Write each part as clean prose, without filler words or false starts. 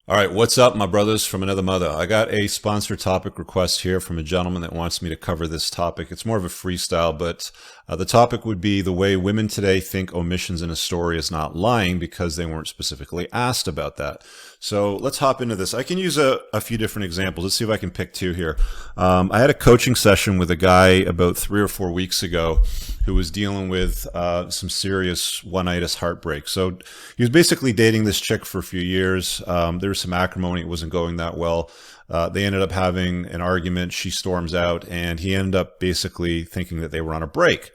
All right, what's up, my brothers from another mother? I got a sponsored topic request here from a gentleman that wants me to cover this topic. It's more of a freestyle, but the topic would be the way women today think omissions in a story is not lying because they weren't specifically asked about that. So let's hop into this. I can use a few different examples. Let's see if I can pick two here. I had a coaching session with a guy about 3 or 4 weeks ago who was dealing with some serious one-itis heartbreak. So he was basically dating this chick for a few years. There was some acrimony. It wasn't going that well. They ended up having an argument. She storms out, and he ended up basically thinking that they were on a break.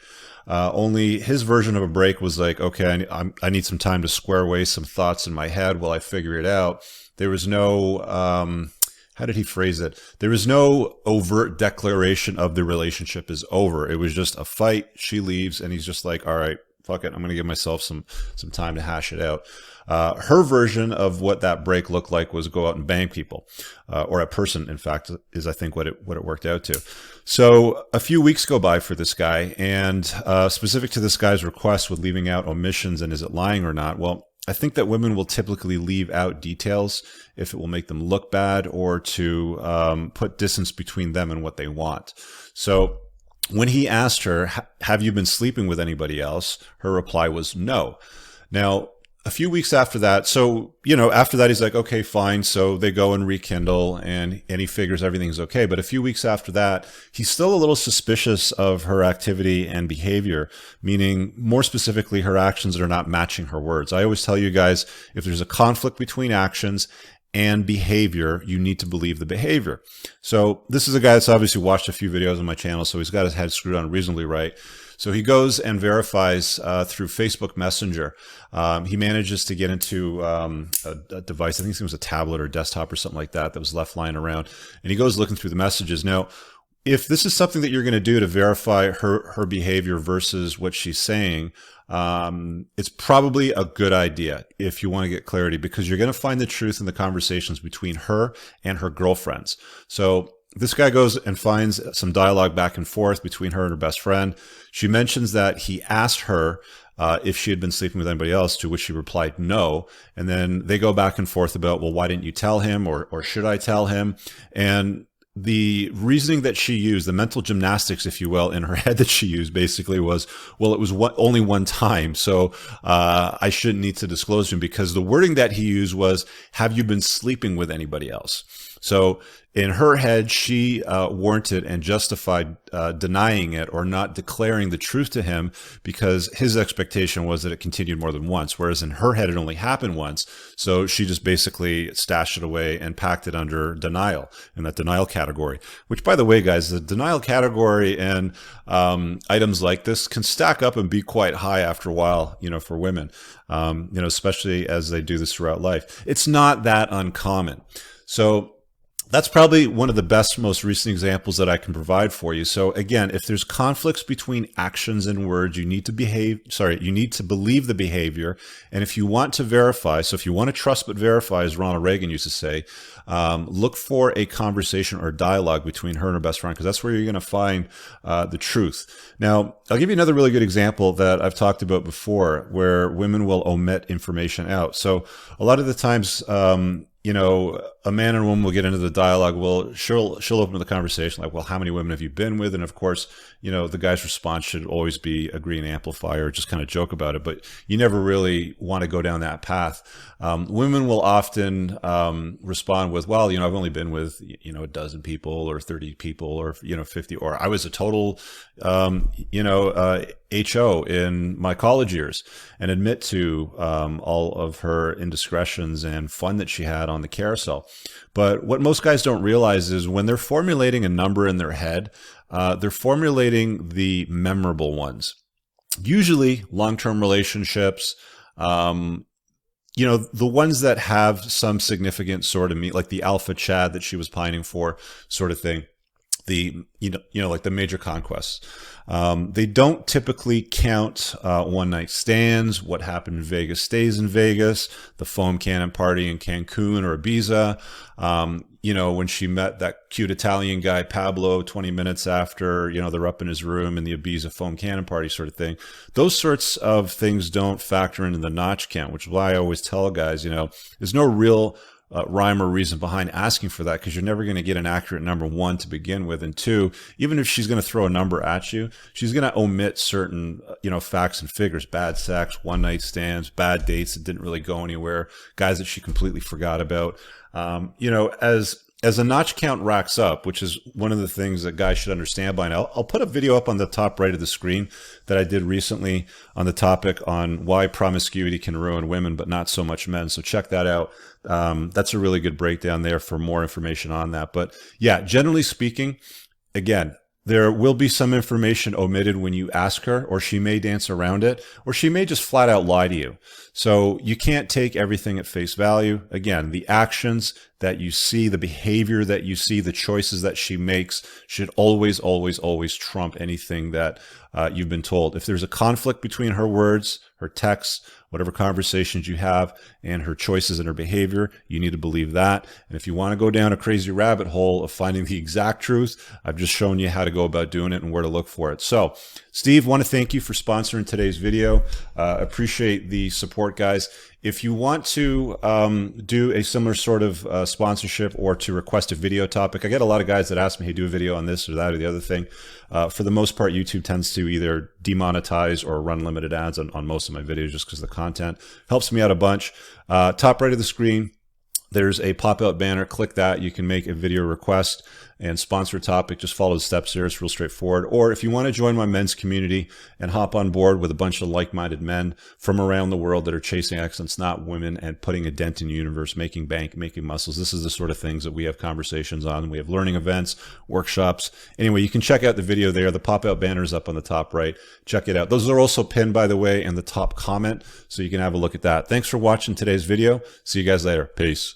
Only his version of a break was like, okay, I need some time to square away some thoughts in my head while I figure it out. There was no, how did he phrase it? There was no overt declaration of the relationship is over. It was just a fight. She leaves, and he's just like, all right, fuck it. I'm going to give myself some time to hash it out. Her version of what that break looked like was go out and bang people, or a person, in fact, is I think what it worked out to. So a few weeks go by for this guy, and specific to this guy's request with leaving out omissions and is it lying or not? Well, I think that women will typically leave out details if it will make them look bad or to put distance between them and what they want. So when he asked her, have you been sleeping with anybody else? Her reply was no. Now, a few weeks after that, so, after that, he's like, okay, fine. So they go and rekindle and he figures everything's okay. But a few weeks after that, he's still a little suspicious of her activity and behavior, meaning more specifically, her actions that are not matching her words. I always tell you guys, if there's a conflict between actions and behavior, you need to believe the behavior. So this is a guy that's obviously watched a few videos on my channel, so he's got his head screwed on reasonably right. So he goes and verifies through Facebook Messenger. He manages to get into a device, I think it was a tablet or desktop or something like that was left lying around. And he goes looking through the messages. Now, if this is something that you're going to do to verify her behavior versus what she's saying, it's probably a good idea if you want to get clarity, because you're going to find the truth in the conversations between her and her girlfriends. So this guy goes and finds some dialogue back and forth between her and her best friend. She mentions that he asked her if she had been sleeping with anybody else, to which she replied no. And then they go back and forth about, well, why didn't you tell him, or should I tell him? And the reasoning that she used, the mental gymnastics, if you will, in her head that she used basically was, well, it was only one time, so I shouldn't need to disclose to him, because the wording that he used was, have you been sleeping with anybody else? So in her head, she warranted and justified denying it or not declaring the truth to him, because his expectation was that it continued more than once, whereas in her head it only happened once. So she just basically stashed it away and packed it under denial, in that denial category. Which, by the way, guys, the denial category and items like this can stack up and be quite high after a while, for women, especially as they do this throughout life. It's not that uncommon. So that's probably one of the best, most recent examples that I can provide for you. So again, if there's conflicts between actions and words, you need to believe the behavior. And if you want to verify, so if you want to trust but verify, as Ronald Reagan used to say, look for a conversation or dialogue between her and her best friend, because that's where you're going to find the truth. Now, I'll give you another really good example that I've talked about before, where women will omit information out. So a lot of the times, a man and a woman will get into the dialogue. Well, she'll open the conversation like, well, how many women have you been with? And of course, the guy's response should always be agree and amplify, or just kind of joke about it. But you never really want to go down that path. Women will often respond with, well, I've only been with, a dozen people or 30 people or, 50, or I was a total, HO in my college years, and admit to all of her indiscretions and fun that she had on the carousel. But what most guys don't realize is when they're formulating a number in their head, they're formulating the memorable ones. Usually long-term relationships, the ones that have some significant sort of like the alpha Chad that she was pining for, sort of thing. Like the major conquests. They don't typically count one night stands. What happened in Vegas stays in Vegas. The foam cannon party in Cancun or Ibiza. When she met that cute Italian guy, Pablo, 20 minutes after, they're up in his room in the Ibiza foam cannon party sort of thing. Those sorts of things don't factor into the notch count, which is why I always tell guys, there's no real rhyme or reason behind asking for that, because you're never going to get an accurate number, one, to begin with, and two, even if she's going to throw a number at you, she's going to omit certain facts and figures: bad sex, one night stands, bad dates that didn't really go anywhere, guys that she completely forgot about. As a notch count racks up, which is one of the things that guys should understand by now, I'll put a video up on the top right of the screen that I did recently on the topic on why promiscuity can ruin women, but not so much men. So check that out. That's a really good breakdown there for more information on that. But yeah, generally speaking, again, there will be some information omitted when you ask her, or she may dance around it, or she may just flat out lie to you. So you can't take everything at face value. Again, the actions that you see, the behavior that you see, the choices that she makes should always, always, always trump anything that you've been told. If there's a conflict between her words, her texts, whatever conversations you have, and her choices and her behavior, you need to believe that. And if you want to go down a crazy rabbit hole of finding the exact truth, I've just shown you how to go about doing it and where to look for it. So, Steve, want to thank you for sponsoring today's video. Appreciate the support, guys. If you want to do a similar sort of sponsorship, or to request a video topic, I get a lot of guys that ask me, hey, do a video on this or that or the other thing. For the most part, YouTube tends to either demonetize or run limited ads on most of my videos, just because the content helps me out a bunch. Top right of the screen, there's a pop-out banner. Click that. You can make a video request and sponsor a topic. Just follow the steps there. It's real straightforward. Or if you want to join my men's community and hop on board with a bunch of like-minded men from around the world that are chasing excellence, not women, and putting a dent in the universe, making bank, making muscles. This is the sort of things that we have conversations on. We have learning events, workshops. Anyway, you can check out the video there. The pop-out banner is up on the top right. Check it out. Those are also pinned, by the way, in the top comment, so you can have a look at that. Thanks for watching today's video. See you guys later. Peace.